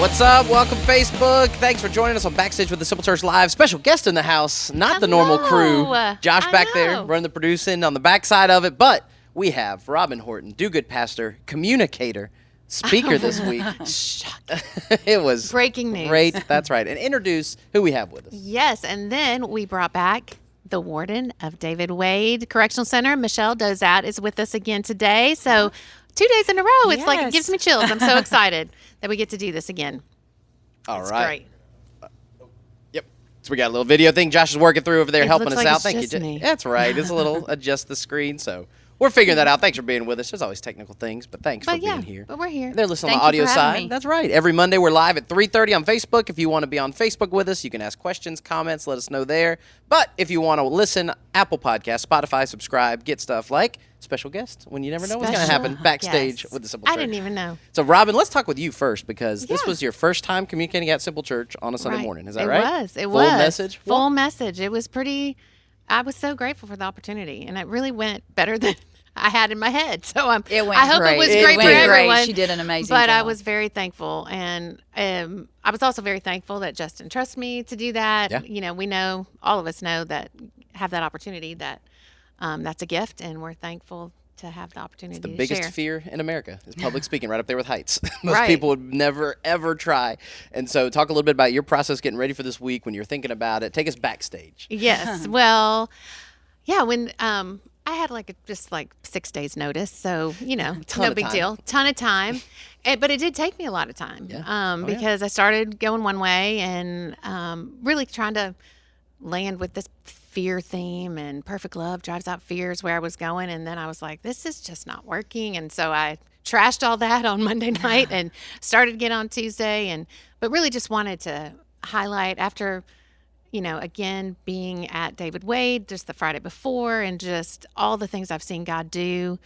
What's up? Welcome, Facebook. Thanks for joining us on Backstage with the Simple Church Live. Special guest in the house, not the normal crew. Josh back there, running the producing on the backside of it. But we have Robyn Horton, do-good pastor, communicator, speaker this week. It was breaking news. Great. That's right. And introduce who we have with us. Yes, and then we brought back the Warden of David Wade Correctional Center. Michele Dauzat is with us again today. So 2 days in a row. It's like, it gives me chills. I'm so excited that we get to do this again. All it's right. Great. Yep. So we got a little video thing Josh is working through over there, helping us like out. It's Thank just you. Me. That's right. It's a little adjust the screen. So we're figuring that out. Thanks for being with us. There's always technical things, but thanks for being here. But we're here. They're listening on the audio side. That's right. Every Monday we're live at 3:30 on Facebook. If you want to be on Facebook with us, you can ask questions, comments, let us know there. But if you want to listen, Apple Podcasts, Spotify, subscribe, get stuff like special guest when you never know what's going to happen backstage with the Simple Church. I didn't even know. So, Robyn, let's talk with you first because this was your first time communicating at Simple Church on a Sunday morning. Is that right? It Full was. Message? Full message. It was pretty, I was so grateful for the opportunity, and it really went better than I had in my head. So I hope great. it was great for everyone. She did an amazing job. But I was very thankful, and I was also very thankful that Justin trusts me to do that. Yeah. You know, we know, all of us know that have that opportunity, that that's a gift, and we're thankful to have the opportunity to share. The biggest fear in America is public speaking, right up there with heights. Most people would never, ever try. And so talk a little bit about your process getting ready for this week when you're thinking about it. Take us backstage. Yes. Well, yeah, when I had just 6 days notice, so, no big deal. Ton of time. But it did take me a lot of time because I started going one way and really trying to land with this fear theme, and perfect love drives out fears where I was going. And then I was like, this is just not working. And so I trashed all that on Monday night and started again on Tuesday. But really just wanted to highlight after, again, being at David Wade just the Friday before, and just all the things I've seen God do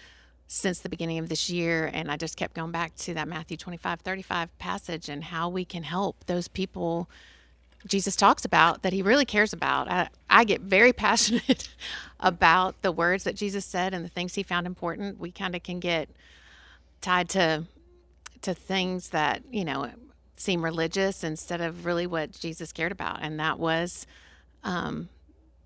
since the beginning of this year. And I just kept going back to that Matthew 25:35 passage and how we can help those people Jesus talks about, that he really cares about. I get very passionate about the words that Jesus said and the things he found important. We kind of can get tied to things that, seem religious instead of really what Jesus cared about. And that was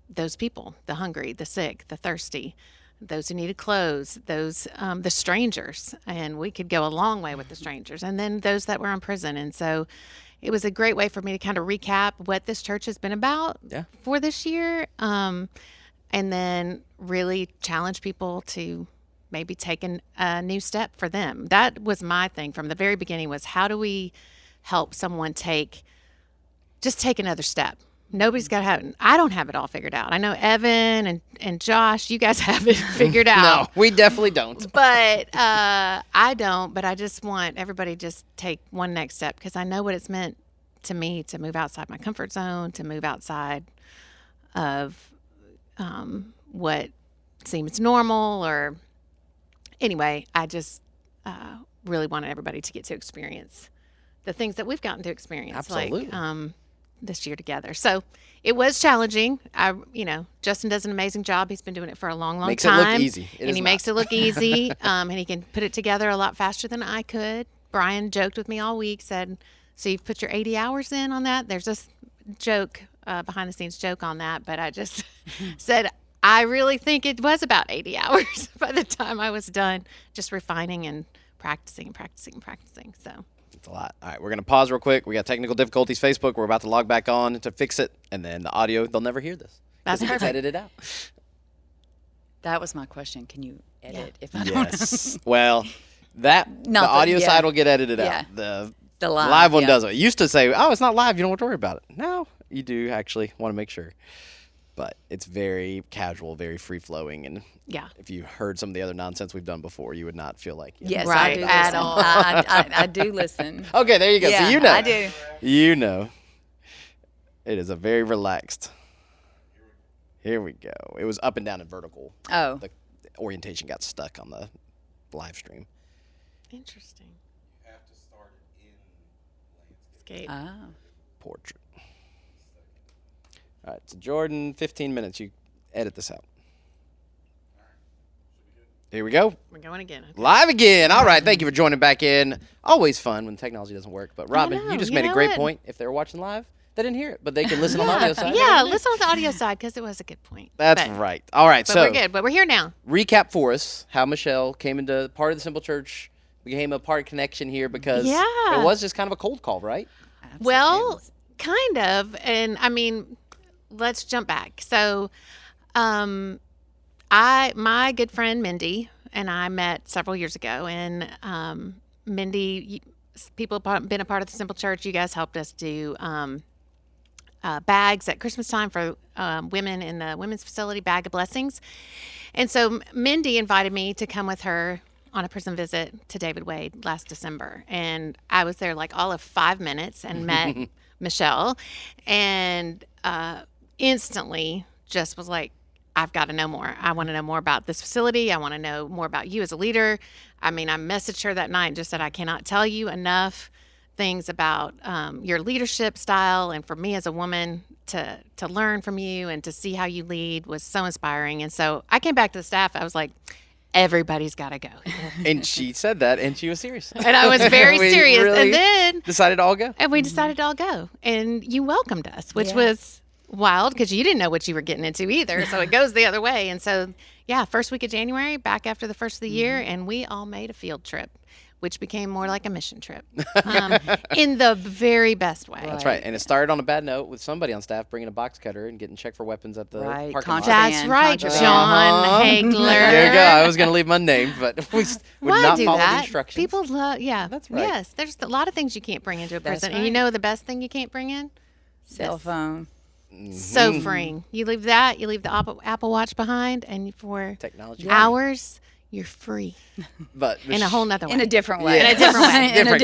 those people, the hungry, the sick, the thirsty, those who needed clothes, those the strangers. And we could go a long way with the strangers. And then those that were in prison. And so it was a great way for me to kind of recap what this church has been about for this year, and then really challenge people to maybe take a new step for them. That was my thing from the very beginning, was how do we help someone take another step? Nobody's got to have it. I don't have it all figured out. I know Evan and Josh, you guys have it figured out. No, we definitely don't. But I don't. But I just want everybody just take one next step, because I know what it's meant to me to move outside my comfort zone, to move outside of what seems normal. Or anyway, I just really wanted everybody to get to experience the things that we've gotten to experience. Absolutely. This year together. So it was challenging. Justin does an amazing job. He's been doing it for a long time. Makes it look easy. And he makes it look easy. And he can put it together a lot faster than I could. Brian joked with me all week, said, so you've put your 80 hours in on that? There's this joke, behind the scenes joke on that, but I just said, I really think it was about 80 hours by the time I was done, just refining and practicing. So it's a lot. All right, we're going to pause real quick. We got technical difficulties. Facebook, we're about to log back on to fix it, and then the audio, they'll never hear this. That's perfect. Edit it out. That was my question. Can you edit if I don't? Yes. Well, the audio side will get edited out. The live one doesn't. It used to say, oh, it's not live, you don't have to worry about it. No, you do actually want to make sure. But it's very casual, very free-flowing, and if you heard some of the other nonsense we've done before, you would not feel like yes, right, I do at listen. all. I do listen. Okay, there you go. Yeah, so you know. I do. You know. It is a very relaxed. Here we go. It was up and down and vertical. Oh. The orientation got stuck on the live stream. Interesting. You have to start it in landscape. Oh. Portrait. All right, so Jordan, 15 minutes. You edit this out. Here we go. We're going again. Okay. Live again. All right. Thank you for joining back in. Always fun when technology doesn't work. But Robyn, you just made a great point. If they were watching live, they didn't hear it, but they can listen on the audio side. Yeah, listen on the audio side because it was a good point. That's right. All right. But we're good. But we're here now. Recap for us how Michele came into part of the Simple Church, became a part of Connection here because it was just kind of a cold call, right? Absolutely. Well, kind of. And I mean, let's jump back. So, my good friend Mindy and I met several years ago, and Mindy, people have been a part of the Simple Church. You guys helped us do bags at Christmas time for women in the women's facility, Bag of Blessings. And so Mindy invited me to come with her on a prison visit to David Wade last December. And I was there like all of 5 minutes and met Michele, and instantly just was like, I've got to know more. I want to know more about this facility. I want to know more about you as a leader. I mean, I messaged her that night and just said, I cannot tell you enough things about your leadership style. And for me as a woman to learn from you and to see how you lead was so inspiring. And so I came back to the staff. I was like, everybody's got to go. And she said that, and she was serious. And I was very serious. Really and then decided to all go. And we decided to all go. And you welcomed us, which was wild because you didn't know what you were getting into either. So it goes the other way. And so, first week of January, back after the first of the year, and we all made a field trip, which became more like a mission trip in the very best way. That's right. And it started on a bad note with somebody on staff bringing a box cutter and getting checked for weapons at the parking lot. That's right, John Hagler. There you go. I was going to leave my name, but we would not follow the instructions. People love, That's right. Yes, there's a lot of things you can't bring into a prison. And you know the best thing you can't bring in? Cell phone. So freeing. You leave that, you leave the Apple Watch behind, and for technology hours, you're free. But in a whole nother way. In a different way. In a different way. In a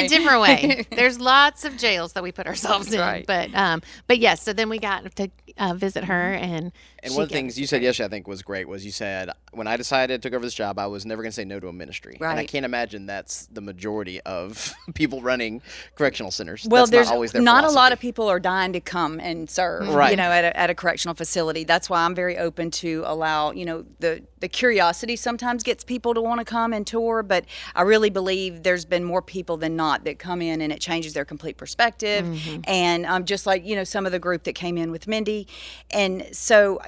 different way. There's lots of jails that we put ourselves in. Right. But yes, so then we got to visit her, and one of the things you said yesterday I think was great was you said, when I decided to take over this job, I was never going to say no to a ministry. Right. And I can't imagine that's the majority of people running correctional centers. Well, that's not always their not philosophy. a lot of people are dying to come and serve, at a correctional facility. That's why I'm very open to allow, the curiosity sometimes gets people to want to come and tour, but I really believe there's been more people than not that come in and it changes their complete perspective. Mm-hmm. And just like, some of the group that came in with Mindy. And so,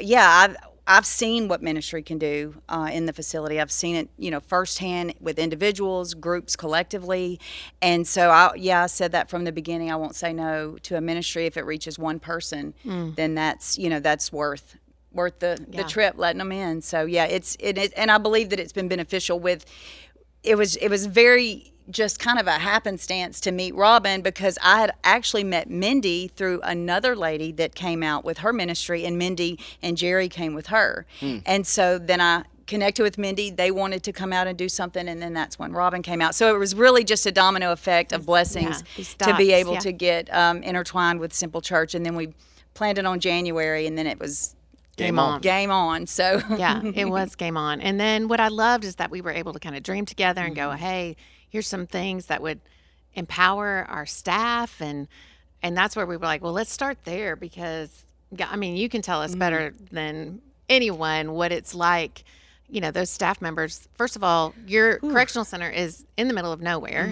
I've seen what ministry can do in the facility. I've seen it, firsthand with individuals, groups collectively. And so, I said that from the beginning. I won't say no to a ministry if it reaches one person. Then that's, that's worth the trip, letting them in. So, and I believe that it's been beneficial it was very just kind of a happenstance to meet Robyn because I had actually met Mindy through another lady that came out with her ministry, and Mindy and Jerry came with her. And so then I connected with Mindy. They wanted to come out and do something, and then that's when Robyn came out. So it was really just a domino effect of blessings to be able to get intertwined with Simple Church. And then we planned it on January, and then it was Game on. Game on. So it was game on. And then what I loved is that we were able to kind of dream together and go, hey, here's some things that would empower our staff. And that's where we were like, well, let's start there because, I mean, you can tell us better than anyone what it's like, those staff members. First of all, your correctional center is in the middle of nowhere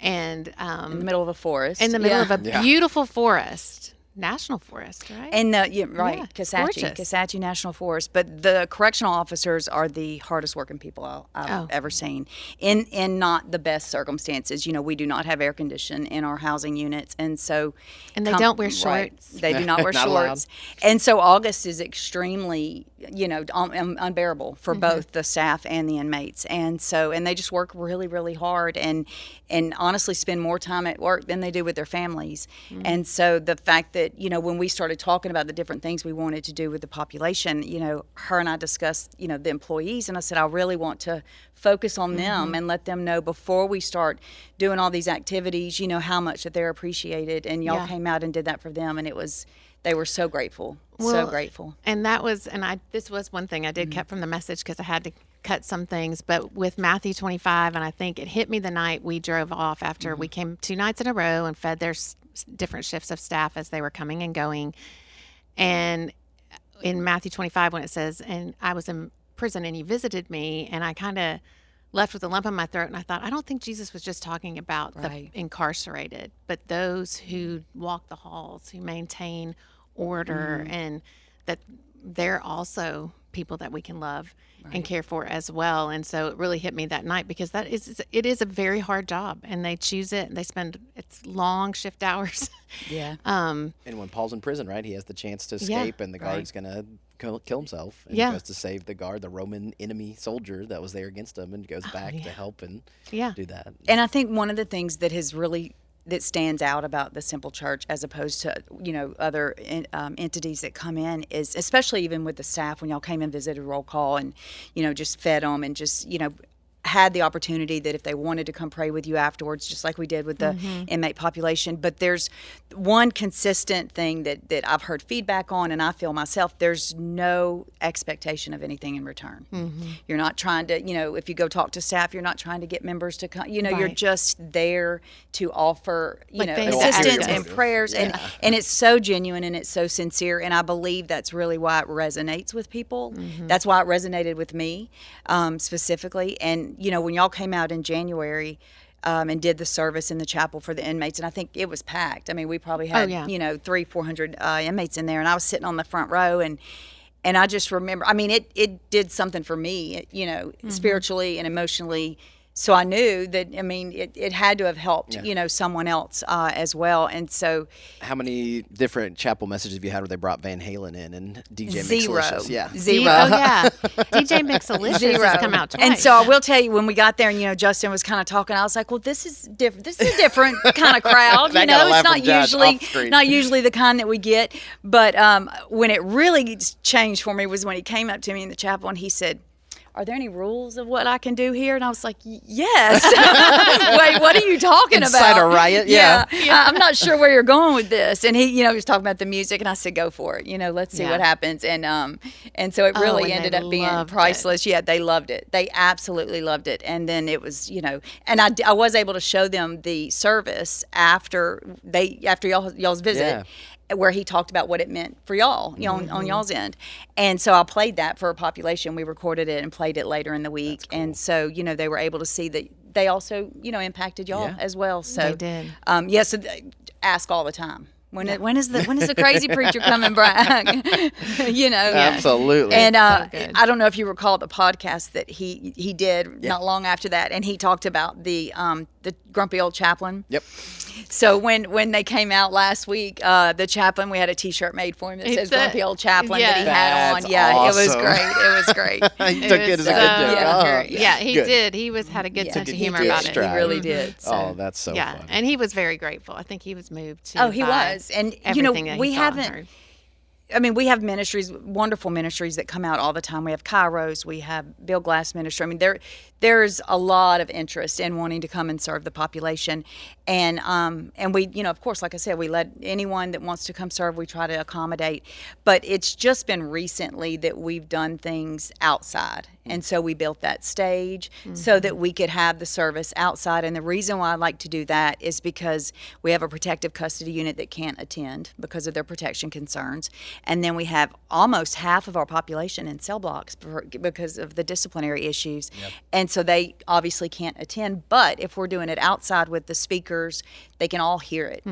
and in the middle of a forest. In the middle of a beautiful forest. National Forest, right? And Kisatchee National Forest. But the correctional officers are the hardest working people I've ever seen in not the best circumstances. We do not have air conditioning in our housing units, and so they don't wear shorts. Right. They do not wear shorts, allowed. And so August is extremely unbearable for both the staff and the inmates, and they just work really, really hard and honestly spend more time at work than they do with their families. And so the fact that when we started talking about the different things we wanted to do with the population, her and I discussed the employees, and I said I really want to focus on them and let them know before we start doing all these activities, how much that they're appreciated. And y'all came out and did that for them, and they were so grateful. So grateful. And this was one thing I did cut from the message because I had to cut some things, but with Matthew 25, and I think it hit me the night we drove off after we came 2 nights in a row and fed their different shifts of staff as they were coming and going. And in Matthew 25, when it says, and I was prison and he visited me, and I kind of left with a lump in my throat, and I thought, I don't think Jesus was just talking about the incarcerated, but those who walk the halls, who maintain order, and that they're also people that we can love and care for as well. And so it really hit me that night, because it is a very hard job, and they choose it, and they spend it's long shift hours. Yeah. And when Paul's in prison, right, he has the chance to escape, and the guard's gonna kill himself, and he goes to save the guard, the Roman enemy soldier that was there against him, and goes back to help and do that. And I think one of the things that has really that stands out about the Simple Church, as opposed to other entities that come in, is especially even with the staff, when y'all came and visited roll call and just fed them and just had the opportunity that if they wanted to come pray with you afterwards, just like we did with the inmate population. But there's one consistent thing that I've heard feedback on, and I feel myself, there's no expectation of anything in return. You're not trying to, if you go talk to staff, you're not trying to get members to come, you're just there to offer, assistance and prayers. And it's so genuine and it's so sincere. And I believe that's really why it resonates with people. That's why it resonated with me specifically. And, when y'all came out in January and did the service in the chapel for the inmates, and I think it was packed. I mean, we probably had, 300-400 inmates in there, and I was sitting on the front row, and I just remember, I mean, it did something for me, spiritually and emotionally. So I knew that, it had to have helped, someone else as well. And so, how many different chapel messages have you had where they brought Van Halen in and DJ Zero. Mixalicious? Yeah. Zero. Oh, yeah. DJ Mixalicious has come out twice. And so I will tell you, when we got there and, Justin was kind of talking, I was like, well, this is different. This is a different kind of crowd. It's not usually the kind that we get. But when it really changed for me was when he came up to me in the chapel and he said, are there any rules of what I can do here? And I was like, yes. Wait, what are you talking about? Inside a riot? Yeah. I'm not sure where you're going with this. And he, he was talking about the music, and I said, go for it. Let's see what happens. And so it really ended up being priceless. Yeah, they loved it. They absolutely loved it. And then it was, and I was able to show them the service after y'all's visit. Yeah. Where he talked about what it meant for y'all, on y'all's end. And so I played that for a population. We recorded it and played it later in the week. Cool. And so, they were able to see that they also, impacted y'all as well. So they did. So ask all the time. When is the crazy preacher coming back? Absolutely. And so I don't know if you recall the podcast that he did not long after that, and he talked about the grumpy old chaplain. Yep. So when they came out last week, the chaplain, we had a T-shirt made for him that says "Grumpy Old Chaplain" that he had on. Yeah, awesome. It was great. It was great. He took it as a good joke. Yeah, he did. He had a good sense of humor about it. He really did. So. Oh, that's so fun. And he was very grateful. I think he was moved too. Oh, he was. And we haven't. We have ministries, wonderful ministries that come out all the time. We have Kairos, we have Bill Glass Ministry. There's a lot of interest in wanting to come and serve the population. And we, of course, like I said, we let anyone that wants to come serve, we try to accommodate. But it's just been recently that we've done things outside. And so we built that stage so that we could have the service outside. And the reason why I like to do that is because we have a protective custody unit that can't attend because of their protection concerns. And then we have almost half of our population in cell blocks because of the disciplinary issues. Yep. And so they obviously can't attend. But if we're doing it outside with the speakers, they can all hear it.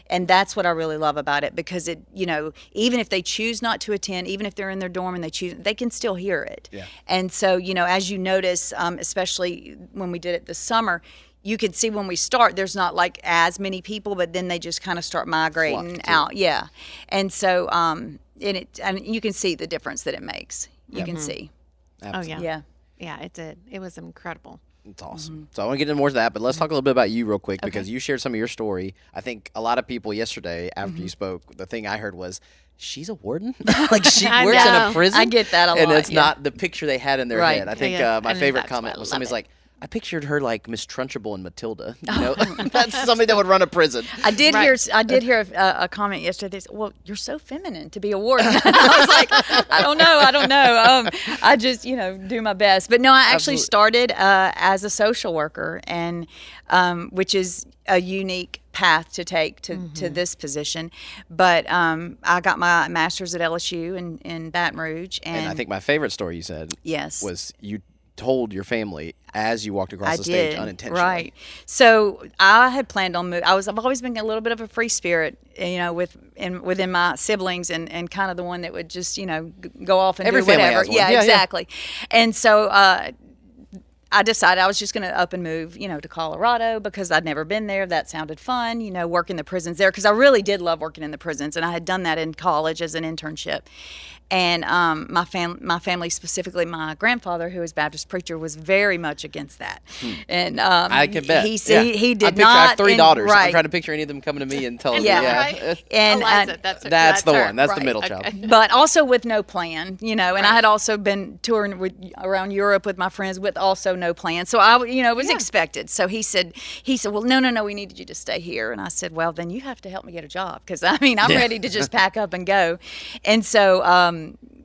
And that's what I really love about it, because it, even if they choose not to attend, even if they're in their dorm and they can still hear it. Yeah. And so, as you notice, especially when we did it this summer, you could see when we start, there's not like as many people, but then they just kind of start migrating out. Yeah. And so, and you can see the difference that it makes. You can see. Absolutely. Oh, yeah. Yeah, it did. It was incredible. It's awesome. So I want to get into more of that, but let's talk a little bit about you real quick, because you shared some of your story. I think a lot of people yesterday, after you spoke, the thing I heard was, she's a warden? Like she works in a prison? I get that a lot. And it's not the picture they had in their head. I think my favorite comment was somebody's like, I pictured her like Miss Trunchbull and Matilda. You know, that's somebody that would run a prison. I did hear a comment yesterday. They said, "Well, you're so feminine to be a warden." I was like, I don't know. I just do my best. But no, I actually started as a social worker, and which is a unique path to take to this position. But I got my master's at LSU in Baton Rouge, and I think my favorite story you said was you told your family as you walked across the stage unintentionally. Right. So I had planned on moving. I've always been a little bit of a free spirit, within my siblings, and kind of the one that would just go off and Every do whatever. Has one. Yeah, exactly. And so I decided I was just going to up and move, to Colorado because I'd never been there. That sounded fun, work in the prisons there, because I really did love working in the prisons, and I had done that in college as an internship. And my family, specifically my grandfather, who was a Baptist preacher, was very much against that. And I can bet. He did not. I have 3 daughters. Right. I'm trying to picture any of them coming to me and telling me. Right. And Eliza, that's the her. one. That's right. the middle Okay. child. But also with no plan, and I had also been touring around Europe with my friends with also no plan. So I, it was expected. So he said, well, no, we needed you to stay here. And I said, well, then you have to help me get a job, because I'm ready to just pack up and go. And so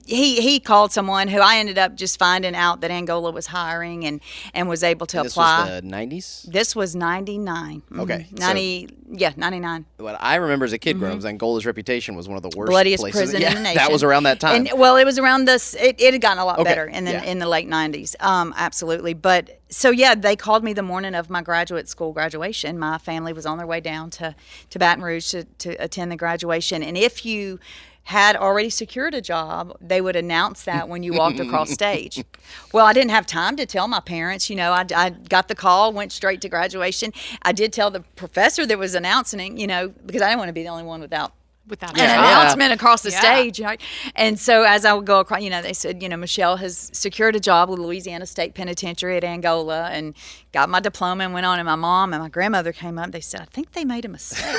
he called someone who I ended up just finding out that Angola was hiring, and was able to apply. This was the 90s? This was 99. Okay. 99. What I remember as a kid growing up was Angola's reputation was one of the worst Bloodiest places. prison in the nation. That was around that time. And, well, it was around this. It had gotten a lot better in the late 90s. Absolutely. But so they called me the morning of my graduate school graduation. My family was on their way down to Baton Rouge to attend the graduation, and if you had already secured a job, they would announce that when you walked across stage. Well, I didn't have time to tell my parents. I got the call, went straight to graduation. I did tell the professor that was announcing, because I didn't want to be the only one without an announcement across the stage. Right? And so as I would go across, they said, Michele has secured a job with Louisiana State Penitentiary at Angola, and got my diploma and went on. And my mom and my grandmother came up. They said, I think they made a mistake.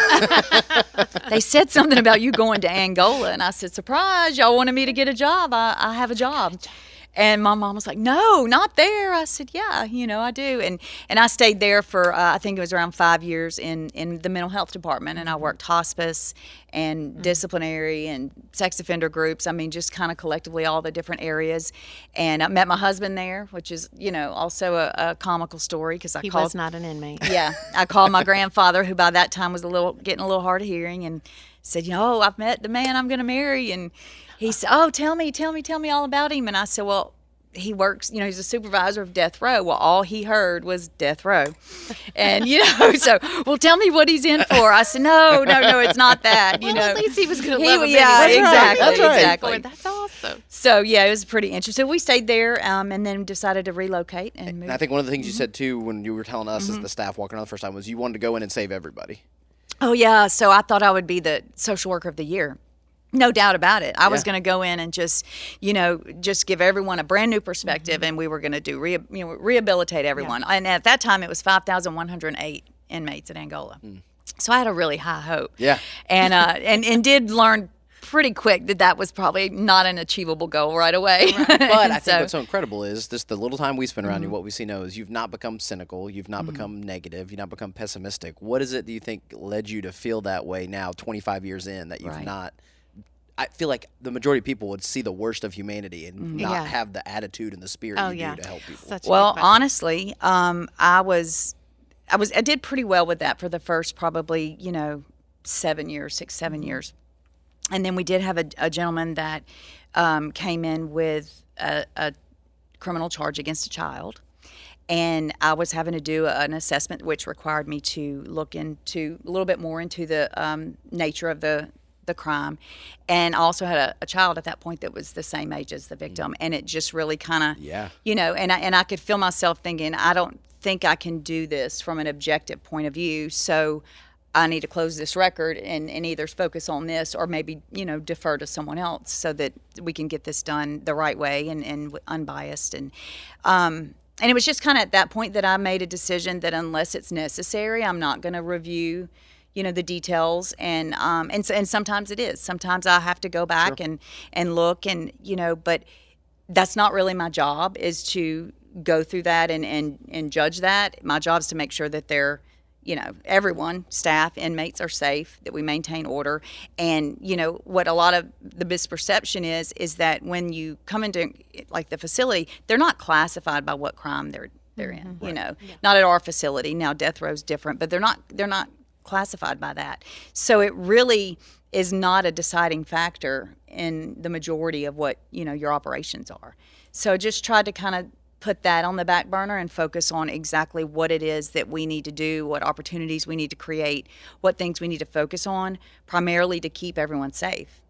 They said something about you going to Angola. And I said, surprise, y'all wanted me to get a job. I have a job. And my mom was like, no, not there. I said, yeah, I do. And I stayed there for, I think it was around 5 years in the mental health department. And I worked hospice and disciplinary and sex offender groups. Just kind of collectively all the different areas. And I met my husband there, which is, also a comical story, because he was not an inmate. Yeah. I called my grandfather, who by that time was getting a little hard of hearing, and said, I've met the man I'm going to marry. And he said, oh, tell me all about him. And I said, well, he works, he's a supervisor of death row. Well, all he heard was death row. And, so, well, tell me what he's in for. I said, no, it's not that, Well, at least he was going to love him Yeah, anyway. exactly. Right. Exactly. That's awesome. So, it was pretty interesting. We stayed there and then decided to relocate and move. And I think one of the things you said, too, when you were telling us as the staff walking around the first time, was you wanted to go in and save everybody. Oh, yeah. So I thought I would be the social worker of the year. No doubt about it. I was going to go in and just give everyone a brand new perspective, and we were going to do rehabilitate everyone. Yeah. And at that time, it was 5,108 inmates in Angola. So I had a really high hope. Yeah. And did learn pretty quick that was probably not an achievable goal right away. Right. But I think what's so incredible is just the little time we spend around you, what we see now is you've not become cynical, you've not become negative, you've not become pessimistic. What is it do you think led you to feel that way now, 25 years in, that you've not? I feel like the majority of people would see the worst of humanity and not have the attitude and the spirit you do to help people. Well, honestly, I did pretty well with that for the first probably 7 years, 6-7 years. And then we did have a gentleman that came in with a criminal charge against a child. And I was having to do an assessment, which required me to look into a little bit more into the nature of the crime. And I also had a child at that point that was the same age as the victim. And it just really kind of, and I could feel myself thinking, I don't think I can do this from an objective point of view. So I need to close this record and either focus on this or maybe, defer to someone else so that we can get this done the right way and unbiased. And it was just kind of at that point that I made a decision that unless it's necessary, I'm not going to review, the details. And sometimes it is. Sometimes I have to go back and look and, but that's not really my job, is to go through that and judge that. My job is to make sure that they're, everyone, staff, inmates are safe, that we maintain order. And, what a lot of the misperception is that when you come into like the facility, they're not classified by what crime they're in, not at our facility. Now death row is different, but they're not classified by that. So it really is not a deciding factor in the majority of what, your operations are. So just tried to kind of put that on the back burner and focus on exactly what it is that we need to do, what opportunities we need to create, what things we need to focus on, primarily to keep everyone safe.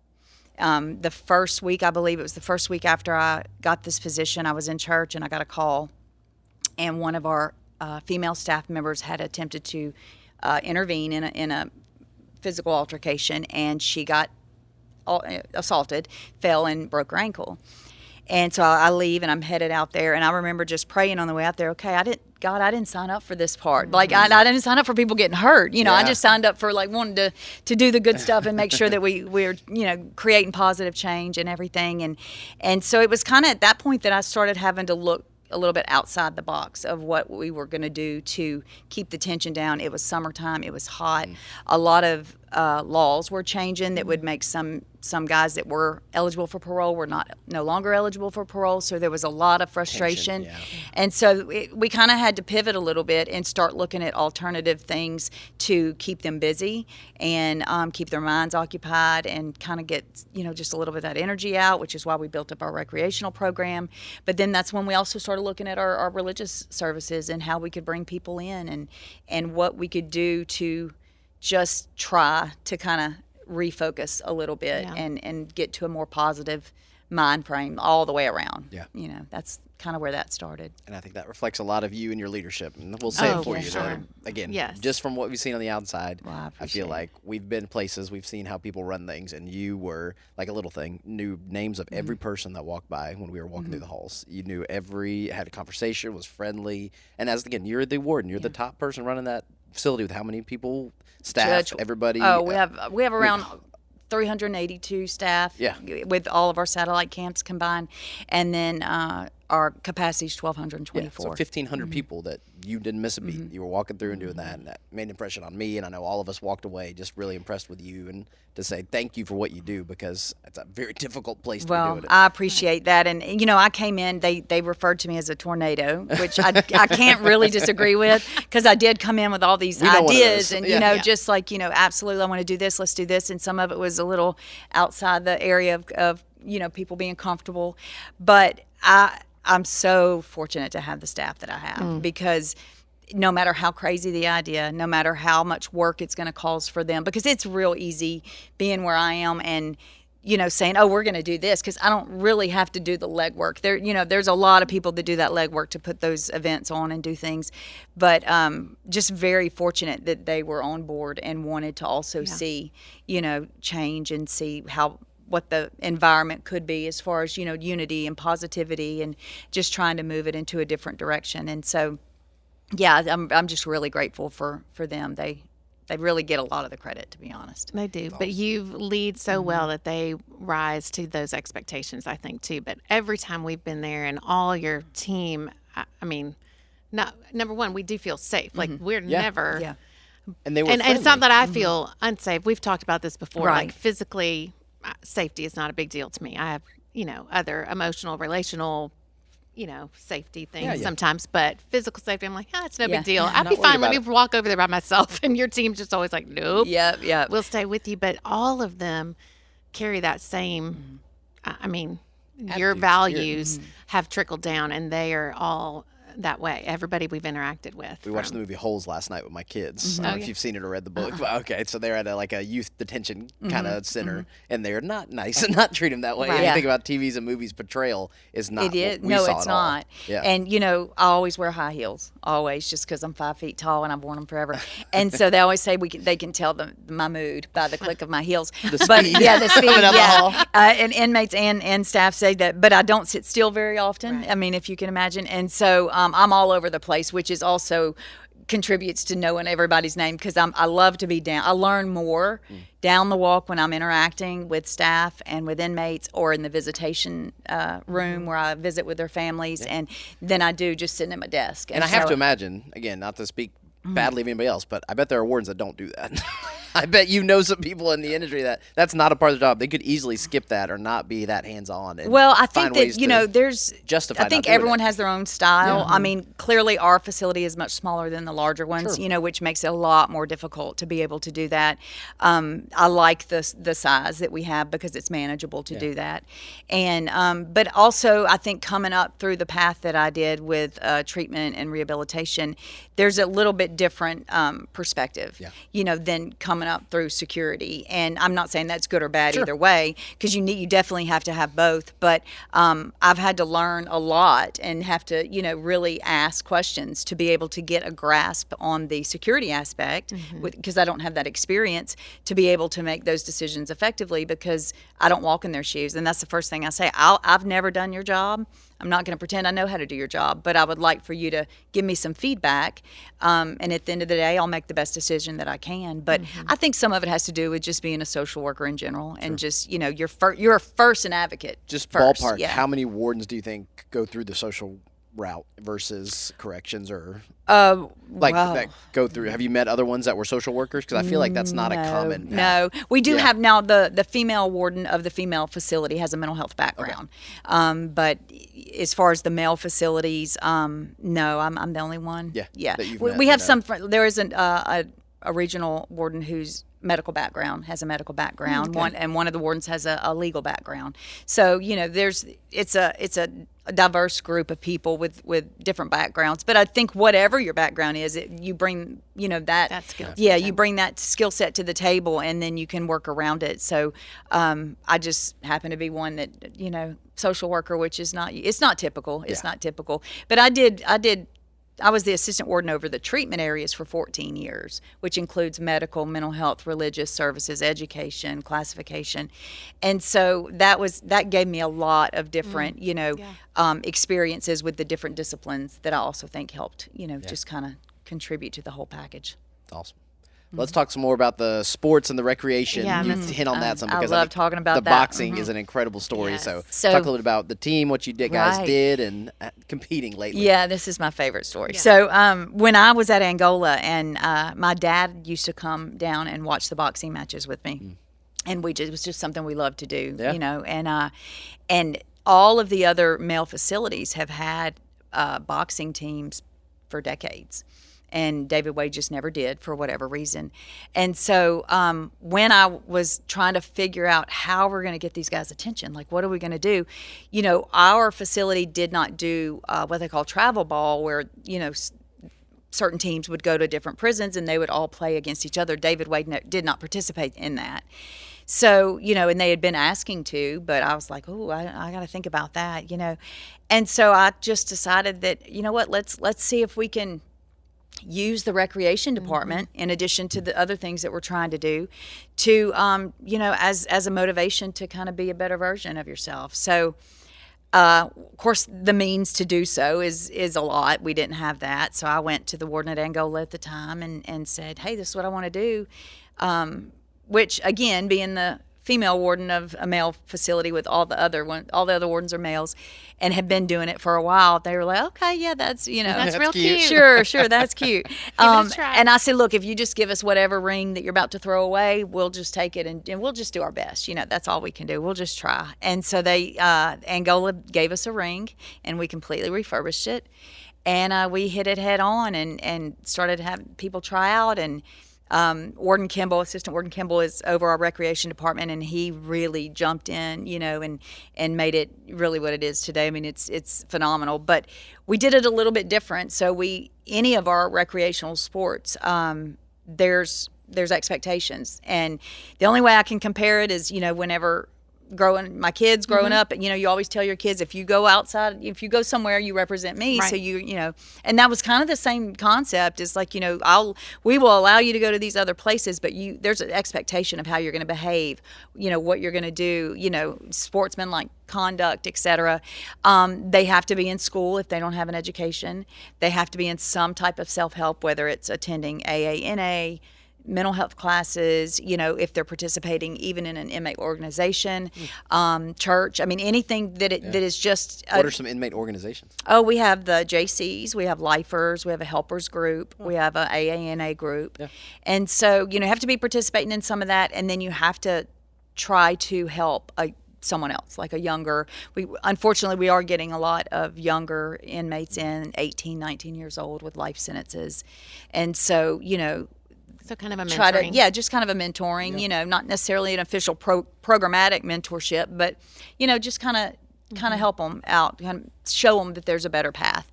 The first week, I believe it was the first week after I got this position, I was in church and I got a call, and one of our female staff members had attempted to intervene in a physical altercation, and she got assaulted, fell, and broke her ankle. And so I leave and I'm headed out there, and I remember just praying on the way out there, okay, I didn't sign up for this part. Like I didn't sign up for people getting hurt. I just signed up for like wanting to do the good stuff and make sure that we're creating positive change and everything. And so it was kind of at that point that I started having to look a little bit outside the box of what we were going to do to keep the tension down. It was summertime. It was hot. A lot of laws were changing that would make some guys that were eligible for parole were no longer eligible for parole. So there was a lot of frustration. And so we kind of had to pivot a little bit and start looking at alternative things to keep them busy and keep their minds occupied and kind of get, just a little bit of that energy out, which is why we built up our recreational program. But then that's when we also started looking at our religious services and how we could bring people in and what we could do to just try to kind of refocus a little bit and get to a more positive mind frame all the way around. That's kind of where that started. And I think that reflects a lot of you and your leadership. And we'll say it for you. Sure. So again, just from what we've seen on the outside, I feel like we've been places, we've seen how people run things, and you were like a little thing, knew names of every person that walked by when we were walking through the halls. You knew had a conversation, was friendly. And you're the warden, you're the top person running that facility with how many people? Staff, everybody. We have around 382 staff. With all of our satellite camps combined, and then our capacity is 1,224. So 1,500 people that you didn't miss a beat. You were walking through and doing that, and that made an impression on me. And I know all of us walked away just really impressed with you, and to say thank you for what you do, because it's a very difficult place to be doing it. I appreciate that. And I came in, they referred to me as a tornado, which I can't really disagree with, because I did come in with all these ideas and just like, absolutely I want to do this, let's do this, and some of it was a little outside the area of people being comfortable. But I'm so fortunate to have the staff that I have, because no matter how crazy the idea, no matter how much work it's going to cause for them, because it's real easy being where I am and, saying, oh, we're going to do this, because I don't really have to do the legwork. There's a lot of people that do that legwork to put those events on and do things. But just very fortunate that they were on board and wanted to also see, change and see what the environment could be as far as, unity and positivity and just trying to move it into a different direction. And so, I'm just really grateful for them. They really get a lot of the credit, to be honest. They do, but you lead so well that they rise to those expectations, I think, too. But every time we've been there and all your team, I mean, number one, we do feel safe. Like we're never. Yeah. And they were and it's not that I feel unsafe. We've talked about this before. Right. Like physically, safety is not a big deal to me. I have, other emotional, relational, safety things sometimes, but physical safety, I'm like, it's no big deal. I'd be fine. Let me walk over there by myself. And your team's just always like, nope. Yep. We'll stay with you. But all of them carry that same, your values have trickled down, and they are all that way. Everybody we've interacted with. We watched the movie Holes last night with my kids. I don't know if you've seen it or read the book. Okay, so they're at a youth detention kind of center, and they're not nice and not treat them that way. Right. And you think about TV's and movies portrayal is not. What we no, saw it's at not. All. Yeah. And I always wear high heels, always, just because I'm 5 feet tall and I've worn them forever. And so they always say they can tell my mood by the click of my heels. The speed. The speed. And inmates and staff say that, but I don't sit still very often. Right. I mean, if you can imagine. And so I'm all over the place, which is also contributes to knowing everybody's name, because I love to be down. I learn more down the walk when I'm interacting with staff and with inmates, or in the visitation room where I visit with their families, and than I do just sitting at my desk. And I have to imagine, again, not to speak badly of anybody else, but I bet there are wardens that don't do that. I bet some people in the industry that's not a part of the job. They could easily skip that or not be that hands-on. Well, I think that, there's justify. I think everyone has their own style. Yeah. I mean, clearly our facility is much smaller than the larger ones, which makes it a lot more difficult to be able to do that. I like the size that we have because it's manageable to do that. And but also I think coming up through the path that I did with treatment and rehabilitation, there's a little bit different perspective, than coming up through security. And I'm not saying that's good or bad either way, because you definitely have to have both. But I've had to learn a lot and have to, really ask questions to be able to get a grasp on the security aspect, because I don't have that experience to be able to make those decisions effectively, because I don't walk in their shoes. And that's the first thing I say. I've never done your job. I'm not going to pretend I know how to do your job, but I would like for you to give me some feedback. And at the end of the day, I'll make the best decision that I can. But I think some of it has to do with just being a social worker in general, and just, you're first an advocate. Just ballpark, how many wardens do you think go through the social route versus corrections, or that go through? Have you met other ones that were social workers? Because I feel like that's not a common path. No, we do have now the female warden of the female facility has a mental health background. But as far as the male facilities, no, I'm the only one. Yeah. We have some. There is a regional warden whose medical background has a medical background. One of the wardens has a legal background. So it's a diverse group of people with different backgrounds. But I think whatever your background is, you bring that skill. Yeah, you bring that skill set to the table, and then you can work around it. So I just happen to be one that social worker, which is not typical. It's not typical. But I was the assistant warden over the treatment areas for 14 years, which includes medical, mental health, religious services, education, classification. And so that gave me a lot of different, experiences with the different disciplines that I also think helped, just kind of contribute to the whole package. Awesome. Let's talk some more about the sports and the recreation. You hit on that some, because I love talking about the boxing is an incredible story. Yes. So talk a little bit about the team, what you guys did, and competing lately. Yeah, this is my favorite story. Yeah. So when I was at Angola, and my dad used to come down and watch the boxing matches with me, and it was just something we loved to do, and all of the other male facilities have had boxing teams for decades. And David Wade just never did, for whatever reason. And so when I was trying to figure out how we're going to get these guys' attention, like what are we going to do? Our facility did not do what they call travel ball, where, certain teams would go to different prisons and they would all play against each other. David Wade did not participate in that. So, and they had been asking to, but I was like, I got to think about that, And so I just decided that, let's see if we can use the recreation department, in addition to the other things that we're trying to do, to as a motivation to kind of be a better version of yourself. So of course the means to do so is a lot. We didn't have that, so I went to the warden at Angola at the time and said, hey, this is what I want to do, which again, being the female warden of a male facility with all the other wardens are males and have been doing it for a while, they were like, okay, yeah, that's that's real cute. Sure, that's cute. Give it a try. And I said, look, if you just give us whatever ring that you're about to throw away, we'll just take it and we'll just do our best. That's all we can do. We'll just try. And so they Angola gave us a ring, and we completely refurbished it, and we hit it head on and started to have people try out. And Assistant Warden Kimball is over our recreation department, and he really jumped in, and made it really what it is today. I mean, it's phenomenal. But we did it a little bit different. So any of our recreational sports, there's expectations, and the only way I can compare it is, whenever my kids growing up, you know, you always tell your kids, if you go outside, if you go somewhere, you represent me. Right. So you know, and that was kind of the same concept. Is like, you know, we will allow you to go to these other places, but there's an expectation of how you're going to behave, you know, what you're going to do, you know, sportsmanlike conduct, etc. They have to be in school if they don't have an education. They have to be in some type of self-help, whether it's attending AANA, mental health classes, you know, if they're participating even in an inmate organization, church. I mean, anything that is just... What are some inmate organizations? Oh, we have the JCs, we have lifers, we have a helpers group, we have a AANA group. Yeah. And so, you know, you have to be participating in some of that, and then you have to try to help someone else, like a younger... Unfortunately, we are getting a lot of younger inmates in, 18, 19 years old with life sentences. And so, you know... So kind of a mentoring. Just kind of a mentoring, you know, not necessarily an official programmatic mentorship, but, you know, just kind of help them out, kind of show them that there's a better path.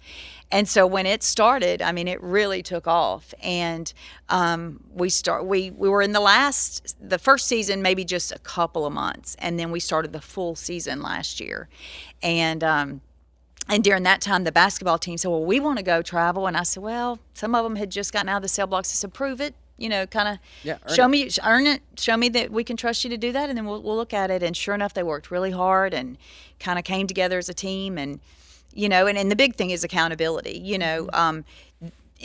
And so when it started, I mean, it really took off. And we were in the first season, maybe just a couple of months, and then we started the full season last year. And during that time, the basketball team said, well, we want to go travel. And I said, well, some of them had just gotten out of the cell blocks. I said, prove it. You know, kind of earn it, show me that we can trust you to do that, and then we'll look at it. And sure enough, they worked really hard and kind of came together as a team. And, you know, and the big thing is accountability. You know,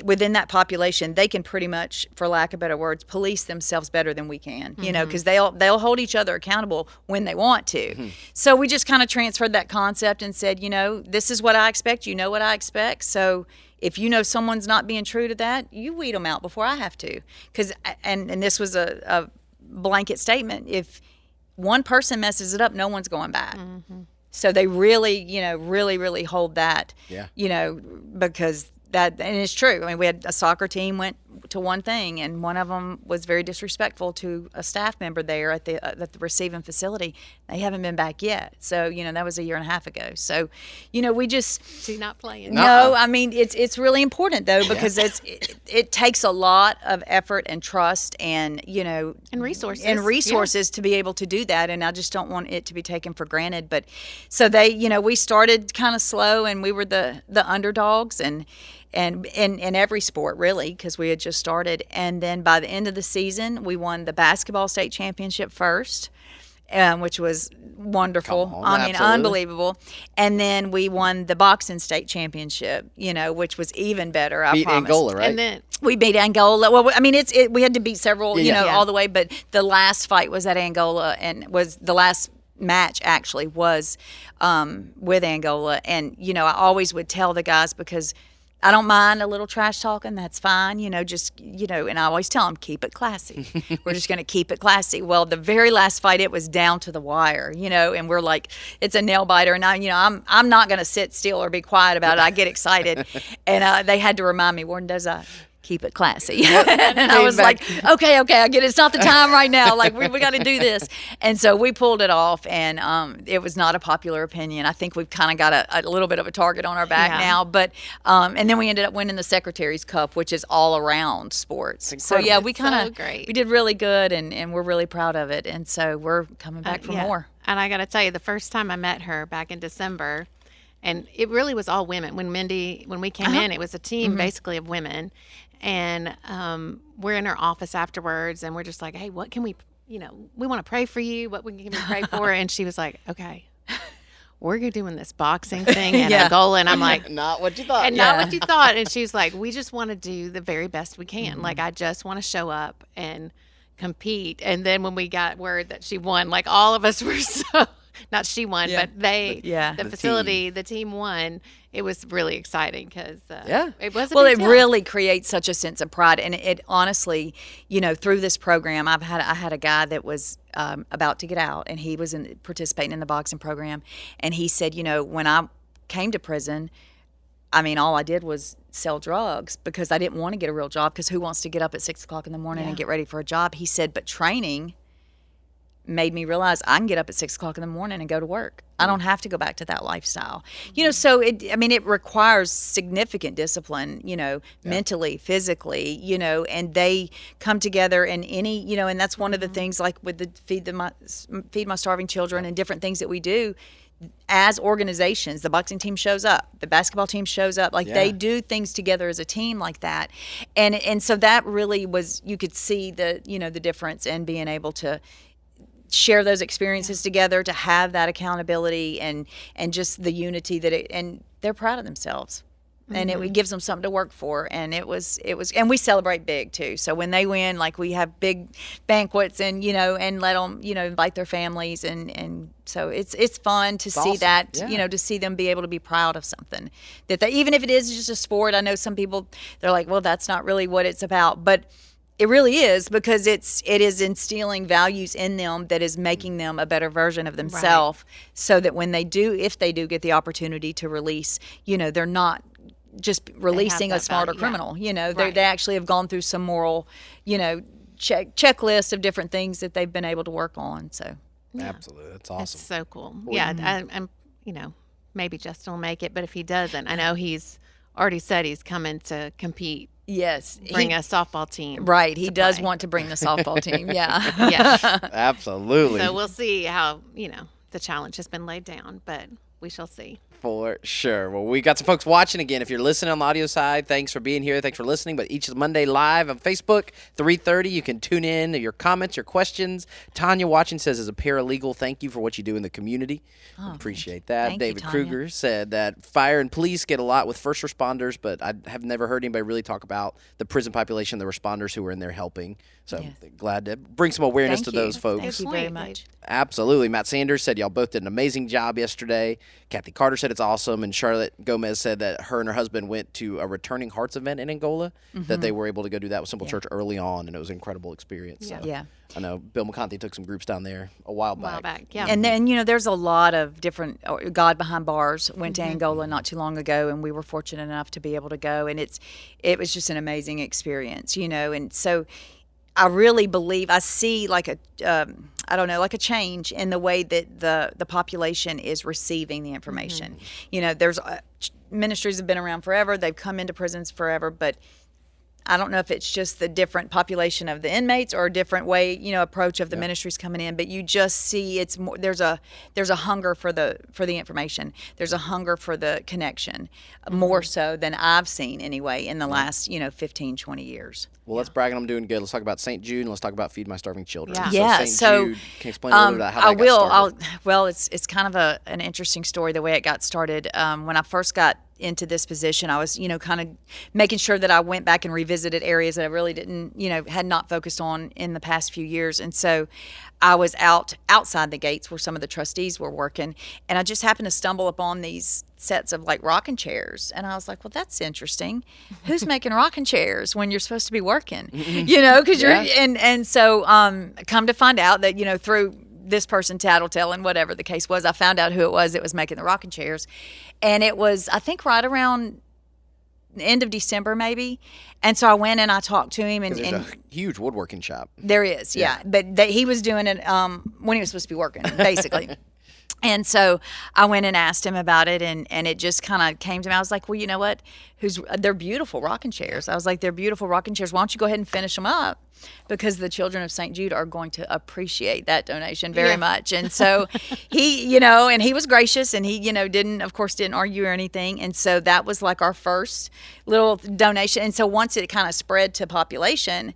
within that population, they can pretty much, for lack of better words, police themselves better than we can, you know, because they'll hold each other accountable when they want to. So we just kind of transferred that concept and said, you know, this is what I expect. You know what I expect. So if you know someone's not being true to that, you weed them out before I have to. And this was a blanket statement. If one person messes it up, no one's going back. So they really, you know, really hold that, you know, because that, and it's true. I mean, we had a soccer team went to one thing, and one of them was very disrespectful to a staff member there at the receiving facility. They haven't been back yet. So, you know, that was a year and a half ago. So, you know, we just... So you're not playing? No, I mean, it's really important, though, because it takes a lot of effort and trust and, you know... And resources. To be able to do that, and I just don't want it to be taken for granted. But so they, you know, we started kind of slow, and we were the underdogs, and in every sport, really, because we had just started. And then by the end of the season, we won the basketball state championship first, which was wonderful. I mean, unbelievable. And then we won the boxing state championship, you know, which was even better, I promise. Beat Angola, right? And then we beat Angola. Well, I mean, we had to beat several, you know, all the way. But the last fight was at Angola, and was the last match actually was with Angola. And, you know, I always would tell the guys, because I don't mind a little trash talking. That's fine. You know, just, you know, and I always tell them, keep it classy. We're just going to keep it classy. Well, the very last fight, it was down to the wire, you know, and we're like, it's a nail biter. And I'm not going to sit still or be quiet about it. I get excited. And they had to remind me, Warden Dauzat, keep it classy. And I was like, okay, I get it. It's not the time right now. Like, we got to do this. And so we pulled it off, and it was not a popular opinion. I think we've kind of got a little bit of a target on our back now. But and then we ended up winning the Secretary's Cup, which is all around sports. So yeah, we we did really good, and we're really proud of it. And so we're coming back for more. And I got to tell you, the first time I met her back in December, and it really was all women. When we came in, it was a team basically of women. And we're in her office afterwards, and we're just like, hey, what can we, you know, we want to pray for you. What can we pray for? And she was like, okay, we're doing this boxing thing and Angola. And I'm like, not what you thought. And not what you thought. And she's like, we just want to do the very best we can. Like, I just want to show up and compete. And then when we got word that she won, like, all of us were so... Not she won, but the facility, the team won. It was really exciting because it was a big deal. Really creates such a sense of pride. And it honestly, you know, through this program, I had a guy that was about to get out, and he was participating in the boxing program. And he said, you know, when I came to prison, I mean, all I did was sell drugs because I didn't want to get a real job, because who wants to get up at 6 o'clock in the morning and get ready for a job? He said, but training made me realize I can get up at 6 o'clock in the morning and go to work. I don't have to go back to that lifestyle. So it requires significant discipline, mentally, physically, and they come together in any, and that's one of the things, like with the Feed My Starving Children and different things that we do as organizations. The boxing team shows up, the basketball team shows up, they do things together as a team like that. And so that really was, you could see the difference in being able to share those experiences together, to have that accountability and just the unity and they're proud of themselves. And it gives them something to work for. And it was, and we celebrate big too. So when they win, we have big banquets and, and let them, invite their families. And so it's fun to see that, to see them be able to be proud of something that they, even if it is just a sport. I know some people, they're like, well, that's not really what it's about, but it really is, because it is instilling values in them that is making them a better version of themselves, so that when if they do get the opportunity to release, they're not just releasing a smarter criminal. They actually have gone through some moral, checklist of different things that they've been able to work on. So absolutely, that's awesome. That's so cool. I'm maybe Justin will make it, but if he doesn't, I know he's already said he's coming to compete. Yes. Bring a softball team. Right. He does want to bring the softball team. Yeah. Yes. Absolutely. So we'll see how, the challenge has been laid down, but we shall see. For sure. Well, we got some folks watching. Again, if you're listening on the audio side, thanks for being here. Thanks for listening. But each Monday live on Facebook, 3:30, you can tune in. Your comments, your questions. Tanya watching says, as a paralegal, thank you for what you do in the community. Appreciate that. Thank David you, Kruger said that fire and police get a lot with first responders, but I have never heard anybody really talk about the prison population, the responders who are in there helping. So glad to bring some awareness to those folks. Thank you very much. Absolutely. Matt Sanders said y'all both did an amazing job yesterday. Kathy Carter said it's awesome. And Charlotte Gomez said that her and her husband went to a Returning Hearts event in Angola, that they were able to go do that with Simple Church early on, and it was an incredible experience. So I know Bill McConaughey took some groups down there a while back. And then, there's a lot of different, God Behind Bars went to Angola not too long ago, and we were fortunate enough to be able to go. And it was just an amazing experience, and so I really believe I see like a change in the way that the population is receiving the information. There's ministries have been around forever. They've come into prisons forever, but I don't know if it's just the different population of the inmates or a different way, approach of the ministries coming in, but you just see it's more, there's a hunger for the information. There's a hunger for the connection, more so than I've seen anyway in the last, 15, 20 years. Well, let's brag on them doing good. Let's talk about St. Jude, and let's talk about Feed My Starving Children. Yeah. So Jude, can you explain a little bit about how that got started? Well, it's kind of an interesting story, the way it got started. When I first got into this position, I was, kind of making sure that I went back and revisited areas that I really didn't, had not focused on in the past few years. And so I was outside the gates where some of the trustees were working, and I just happened to stumble upon these sets of rocking chairs, and I was like, well, that's interesting. Who's making rocking chairs when you're supposed to be working? Because you're and so come to find out that through this person tattletelling, whatever the case was, I found out who it was that was making the rocking chairs, and it was, I think, right around the end of December maybe. And so I went and I talked to him, and there's a huge woodworking shop. There is, but he was doing it when he was supposed to be working, basically. And so I went and asked him about it, and it just kind of came to me. I was like, well, you know what? They're beautiful rocking chairs. I was like, they're beautiful rocking chairs. Why don't you go ahead and finish them up? Because the children of St. Jude are going to appreciate that donation very much. And so he, and he was gracious, and he, didn't argue or anything. And so that was like our first little donation. And so once it kind of spread to population,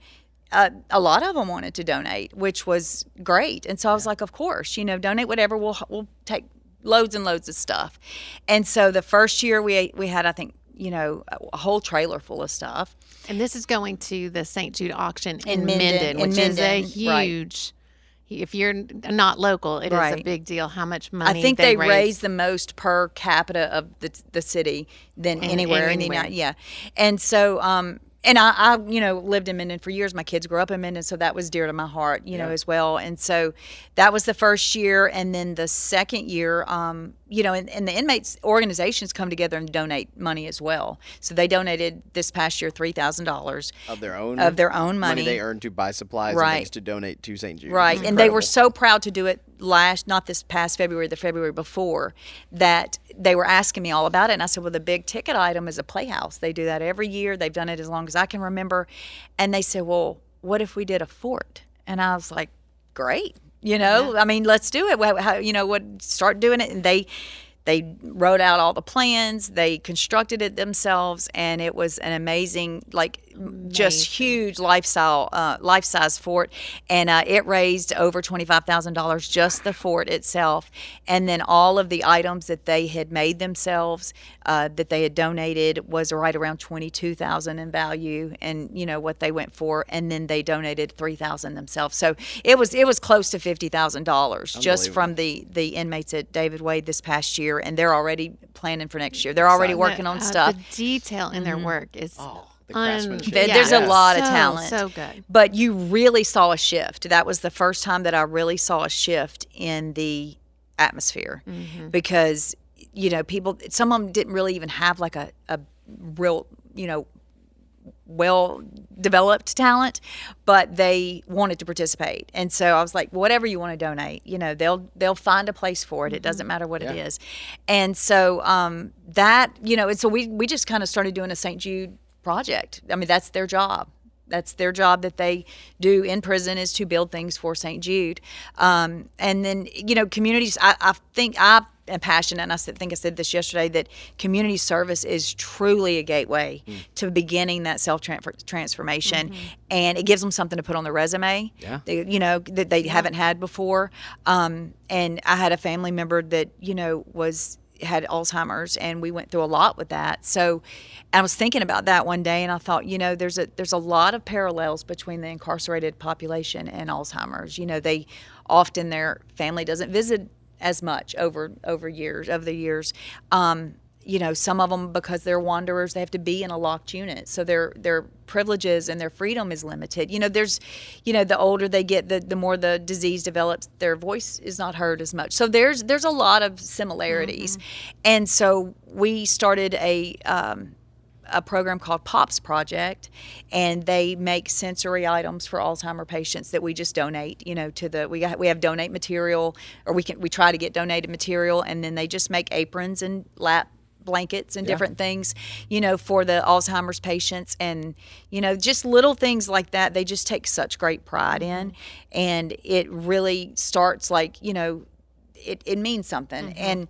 a lot of them wanted to donate, which was great. And so I was like, of course, donate whatever. We'll take loads and loads of stuff. And so the first year we had, I think, a whole trailer full of stuff. And this is going to the St. Jude auction in Minden, which is a huge, if you're not local, it is a big deal how much money I think they raise the most per capita of the city than anywhere in the United. Yeah. And so, And I lived in Minden for years. My kids grew up in Minden, so that was dear to my heart, as well. And so that was the first year. And then the second year, and the inmates organizations come together and donate money as well. So they donated this past year $3,000 of their own money they earned to buy supplies and things to donate to St. Jude. Right. And they were so proud to do it not this past February, the February before, that they were asking me all about it. And I said, well, the big ticket item is a playhouse. They do that every year. They've done it as long as I can remember. And they said, well, what if we did a fort? And I was like, great. I mean, let's do it. Start doing it. And they wrote out all the plans. They constructed it themselves, and it was an amazing, just huge life-size fort. And it raised over $25,000, just the fort itself. And then all of the items that they had made themselves, that they had donated, was right around $22,000 in value, and what they went for. And then they donated $3,000 themselves. So it was close to $50,000 just from the inmates at David Wade this past year. And they're already planning for next year. They're already working on stuff. The detail in their work is the craftsmanship. There's a lot of talent. So good. But you really saw a shift. That was the first time that I really saw a shift in the atmosphere, because people, some of them didn't really even have a real well-developed talent, but they wanted to participate. And so I was like, whatever you want to donate, they'll find a place for it. It doesn't matter what it is. And so and so we just kind of started doing a St. Jude project. I mean, that's their job. That's their job that they do in prison, is to build things for St. Jude. And then, communities, I think I am passionate, and I think I said this yesterday, that community service is truly a gateway to beginning that self-transformation. And it gives them something to put on their resume, that they haven't had before. And I had a family member that, had Alzheimer's, and we went through a lot with that. So I was thinking about that one day, and I thought, there's a lot of parallels between the incarcerated population and Alzheimer's. They often, their family doesn't visit as much over the years. Some of them, because they're wanderers, they have to be in a locked unit, so their privileges and their freedom is limited. There's, the older they get, the more the disease develops, their voice is not heard as much. So there's a lot of similarities, and so we started a program called POPS Project, and they make sensory items for Alzheimer patients that we just donate, we have donate material, or we try to get donated material, and then they just make aprons and lap blankets and different things, for the Alzheimer's patients. And, just little things like that, they just take such great pride in. And it really starts it means something. And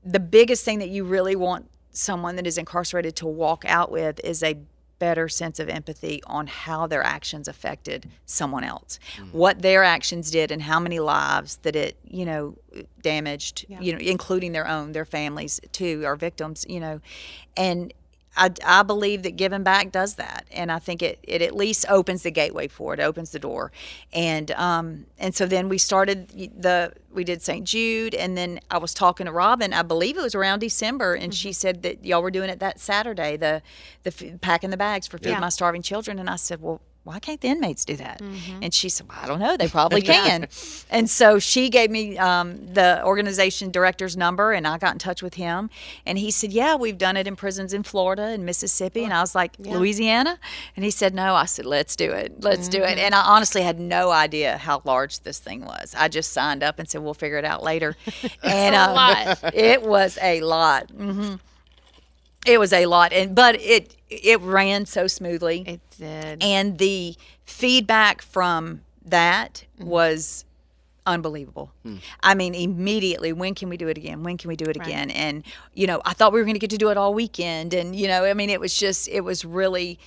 the biggest thing that you really want someone that is incarcerated to walk out with is a better sense of empathy on how their actions affected someone else, what their actions did, and how many lives that it, damaged, including their families too, or victims, and I believe that giving back does that, and I think it at least opens the gateway for it, opens the door, and so then we did St. Jude, and then I was talking to Robyn, I believe it was around December, and she said that y'all were doing it that Saturday, the packing the bags for Feed My Starving Children, and I said, well, why can't the inmates do that? And she said, well, I don't know, they probably can. And so she gave me the organization director's number, and I got in touch with him, and he said, yeah, we've done it in prisons in Florida and Mississippi. And I was like, Louisiana? And he said, no. I said, let's do it. Let's do it. And I honestly had no idea how large this thing was. I just signed up and said, we'll figure it out later. And a lot. It was a lot. It was a lot, but it ran so smoothly. It did. And the feedback from that was unbelievable. I mean, immediately, when can we do it again? When can we do it again? And, I thought we were going to get to do it all weekend. And, it was really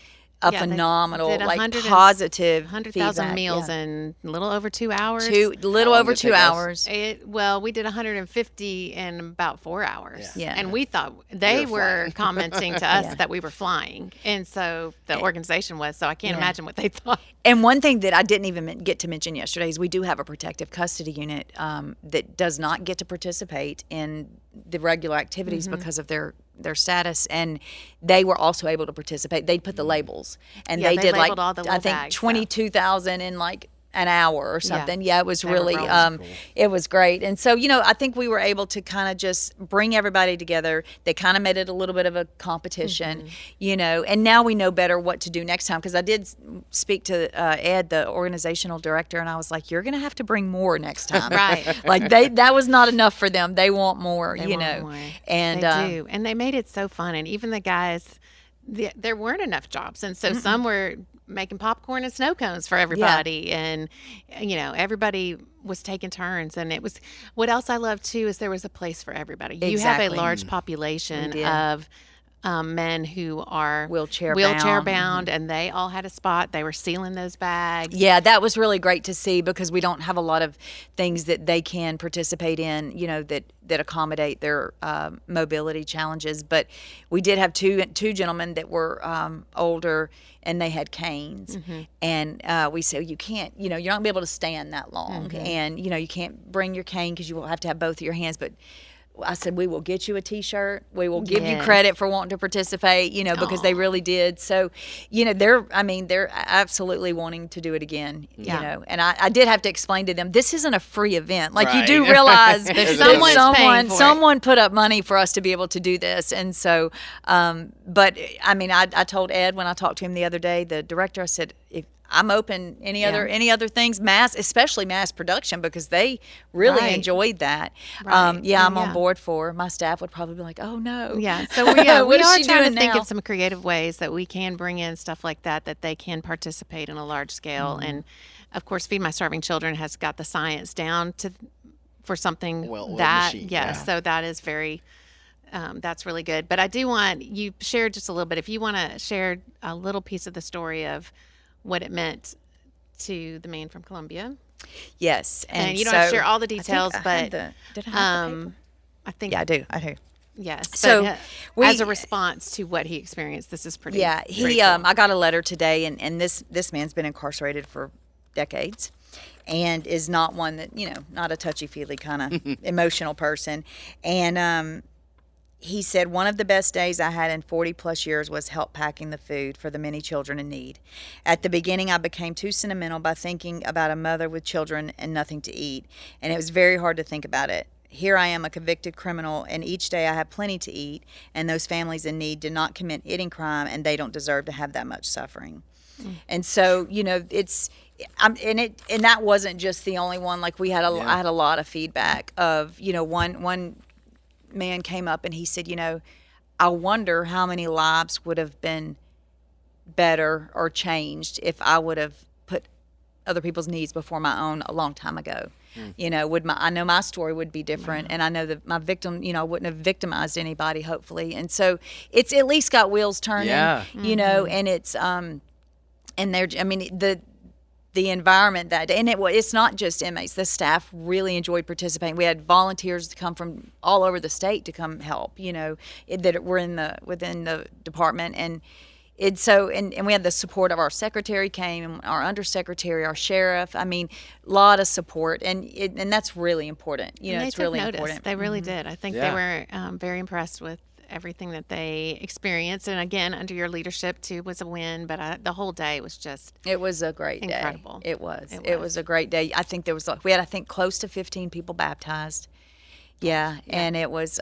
a phenomenal, positive 100,000 meals in a little over 2 hours. Over 2 hours. We did 150 in about 4 hours. Yeah. And we thought they were commenting to us that we were flying. And so the organization was, so I can't imagine what they thought. And one thing that I didn't even get to mention yesterday is we do have a protective custody unit that does not get to participate in the regular activities because of their their status, and they were also able to participate. They'd put the labels, and they did like all the I think bags, 22,000 in like an hour or something. Yeah, it was really cool. It was great. And so, I think we were able to kind of just bring everybody together. They kind of made it a little bit of a competition, and now we know better what to do next time, because I did speak to Ed, the organizational director, and I was like, you're going to have to bring more next time. Right. Like that was not enough for them. They want more, They want more. And they do. And they made it so fun. And even the guys, there weren't enough jobs. And so some were making popcorn and snow cones for everybody, and everybody was taking turns. And it was, what else I loved too is there was a place for everybody. You have a large population of men who are wheelchair bound, and they all had a spot. They were sealing those bags. Yeah, that was really great to see, because we don't have a lot of things that they can participate in, that accommodate their mobility challenges. But we did have two gentlemen that were older, and they had canes. And we said, you can't, you're not gonna be able to stand that long, and you can't bring your cane because you will have to have both of your hands. But I said, we will get you a T-shirt. We will give you credit for wanting to participate, because they really did. So, they're absolutely wanting to do it again, And I did have to explain to them, this isn't a free event. Like, you do realize someone put up money for us to be able to do this. And so, but I told Ed when I talked to him the other day, the director, I said, if I'm open any other things, especially mass production, because they really enjoyed that. I'm on board for. My staff would probably be like, oh no. Yeah. So we are trying to think of some creative ways that we can bring in stuff like that they can participate in a large scale. And of course, Feed My Starving Children has got the science down for something so that is very. That's really good. But I do want you share just a little bit. If you want to share a little piece of the story of what it meant to the man from Columbia. Yes. And you don't have to share all the details, but did I have the paper? I think. Yeah, I do. Yes. So as a response to what he experienced, this is pretty. Yeah, I got a letter today, and this man's been incarcerated for decades, and is not one that, not a touchy-feely kind of emotional person. And he said, one of the best days I had in 40 plus years was help packing the food for the many children in need. At the beginning, I became too sentimental by thinking about a mother with children and nothing to eat, and it was very hard to think about it. Here I am, a convicted criminal, and each day I have plenty to eat, and those families in need did not commit any crime, and they don't deserve to have that much suffering. And so, it's, and that wasn't just the only one. Like, I had a lot of feedback of, one man came up and he said, I wonder how many lives would have been better or changed if I would have put other people's needs before my own a long time ago. I know my story would be different, and I know that my victim, I wouldn't have victimized anybody, hopefully. And so it's at least got wheels turning, and it's and they're, the environment that day. And it's not just inmates. The staff really enjoyed participating. We had volunteers to come from all over the state to come help, that were within the department. And and we had the support of our secretary came, our undersecretary, our sheriff. A lot of support. And that's really important. It's really important. They really did. I think they were very impressed with everything that they experienced, and again, under your leadership too, was a win. But the whole day was it was a great day. Incredible. It was a great day. I think we had close to 15 people baptized. And it was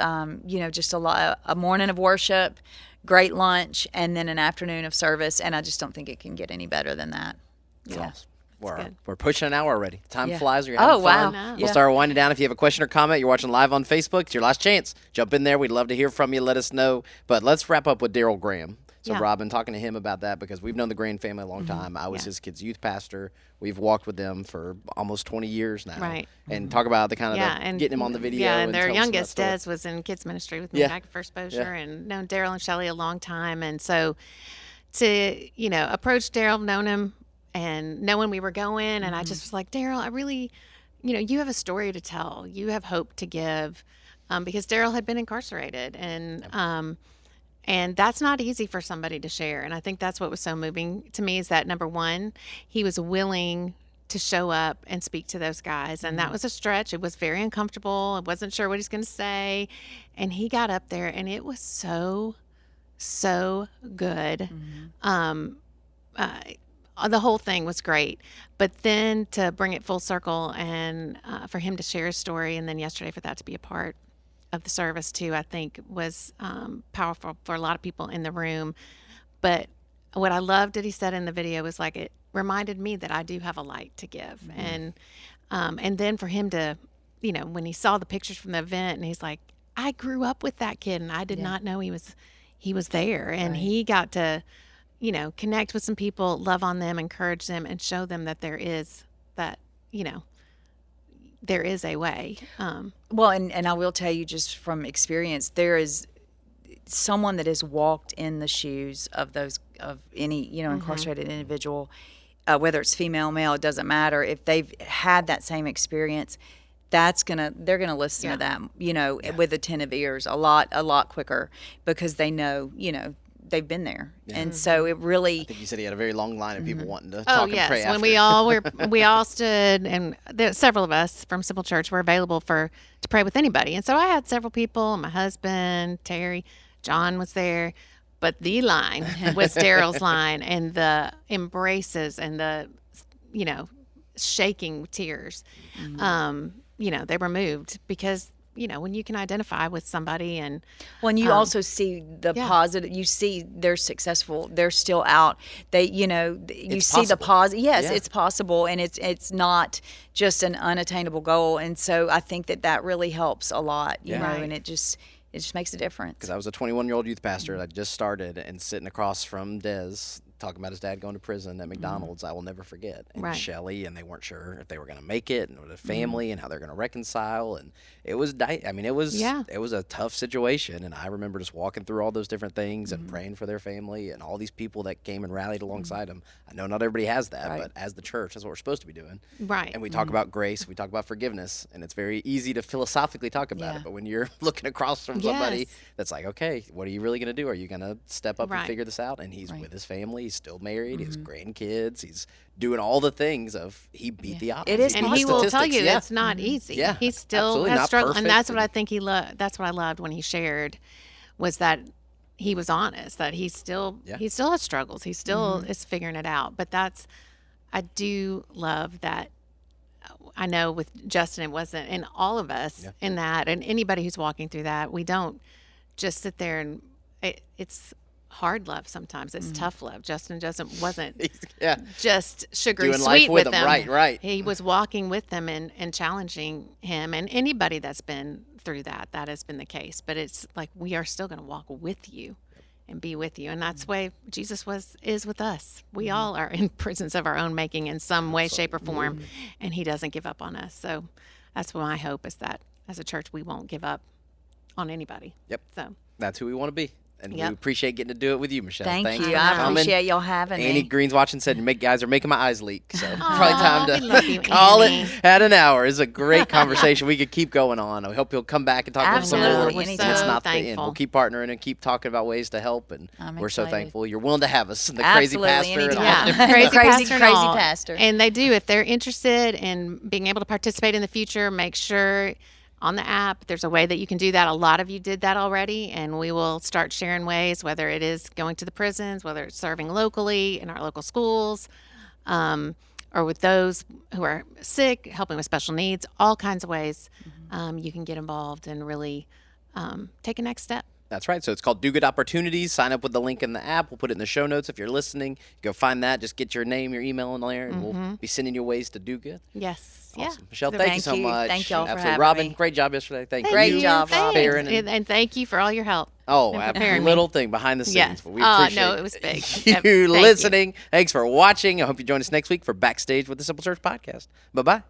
just a morning of worship, great lunch, and then an afternoon of service. And I just don't think it can get any better than that. We're pushing an hour already. Time flies. You're having fun. Wow. We'll start winding down. If you have a question or comment, you're watching live on Facebook, it's your last chance. Jump in there. We'd love to hear from you. Let us know. But let's wrap up with Daryl Graham. So Robyn, talking to him about that, because we've known the Graham family a long time. I was his kid's youth pastor. We've walked with them for almost 20 years now. Right. And talk about the kind of and getting him on the video. Yeah, and their tell us youngest, about that Des, was in kids ministry with me back at First Bossier, and known Daryl and Shelley a long time. And so to, approach Daryl, known him, and knowing we were going, and I just was like, Daryl, I really, you have a story to tell. You have hope to give, because Daryl had been incarcerated, and that's not easy for somebody to share. And I think that's what was so moving to me, is that, number one, he was willing to show up and speak to those guys. And that was a stretch. It was very uncomfortable. I wasn't sure what he's going to say. And he got up there, and it was so good. The whole thing was great. But then to bring it full circle and for him to share his story, and then yesterday for that to be a part of the service too, I think was powerful for a lot of people in the room. But what I loved that he said in the video was like, it reminded me that I do have a light to give. And then for him to, when he saw the pictures from the event, and he's like, I grew up with that kid, and I did not know he was there. And he got to, connect with some people, love on them, encourage them, and show them that there is a way. Well, and I will tell you just from experience, there is someone that has walked in the shoes of any incarcerated individual, whether it's female, male, it doesn't matter. If they've had that same experience, they're gonna listen to them, with attentive ears a lot quicker, because they know, they've been there. And so it really, I think you said he had a very long line of people wanting to talk and pray after. When we all stood, and several of us from Simple Church were available to pray with anybody. And so I had several people, my husband, Terry, John was there, but the line was Daryl's line, and the embraces and the, shaking tears. They were moved, because when you can identify with somebody, and when you also see the positive, you see they're successful, they're still out. They, you it's see possible. the positive. Yes, it's possible, and it's not just an unattainable goal. And so I think that really helps a lot, you know, and it just makes a difference. Because I was a 21-year-old youth pastor that just started, and sitting across from Des, talking about his dad going to prison at McDonald's, I will never forget. And Shelly, and they weren't sure if they were going to make it, and with the family, and how they're going to reconcile. And it was, it was a tough situation. And I remember just walking through all those different things and praying for their family, and all these people that came and rallied alongside them. I know not everybody has that, but as the church, that's what we're supposed to be doing. Right. And we talk about grace, we talk about forgiveness, and it's very easy to philosophically talk about it. But when you're looking across from somebody that's like, okay, what are you really going to do? Are you going to step up and figure this out? And he's with his family. He's still married. He has grandkids. He's doing all the things he beat the odds. It is, and he will tell you it's not easy. Yeah, he still has struggled, and that's what I think that's what I loved when he shared, was that he was honest, that he still has struggles. He still is figuring it out. But I do love that. I know with Justin, it wasn't, and all of us in that, and anybody who's walking through that, we don't just sit there and it's hard love sometimes. It's tough love. Justin wasn't just sugary doing sweet life with them. Right. He was walking with them and challenging him, and anybody that's been through that has been the case. But it's like, we are still going to walk with you and be with you, and that's the way Jesus is with us. We all are in prisons of our own making in some way, shape, or form, and he doesn't give up on us. So that's what my hope is, that as a church we won't give up on anybody. Yep. So that's who we want to be. And we appreciate getting to do it with you, Michele. Thank you. I appreciate y'all having me. Annie Green's watching, said, guys are making my eyes leak. So probably time to call it at an hour. It's a great conversation. We could keep going on. I hope you'll come back and talk with some more. We're so it's not thankful. the end. We'll keep partnering and keep talking about ways to help. And we're so thankful you're willing to have us. The Absolutely, crazy pastor. Yeah. crazy pastor. And they do. If they're interested in being able to participate in the future, make sure on the app, there's a way that you can do that. A lot of you did that already, and we will start sharing ways, whether it is going to the prisons, whether it's serving locally in our local schools, or with those who are sick, helping with special needs, all kinds of ways you can get involved and really take a next step. That's right. So it's called Do Good Opportunities. Sign up with the link in the app. We'll put it in the show notes. If you're listening, go find that. Just get your name, your email in there, and we'll be sending you ways to do good. Yes. Awesome. Yeah. Michele, thank you so much. Thank y'all for having Robyn, me. great job yesterday. Thank you. Great job, Robyn. And thank you for all your help. Oh, a little thing behind the scenes. Yes. But we appreciate no, it was big. you listening. Thanks for watching. I hope you join us next week for Backstage with the Simple Church Podcast. Bye-bye.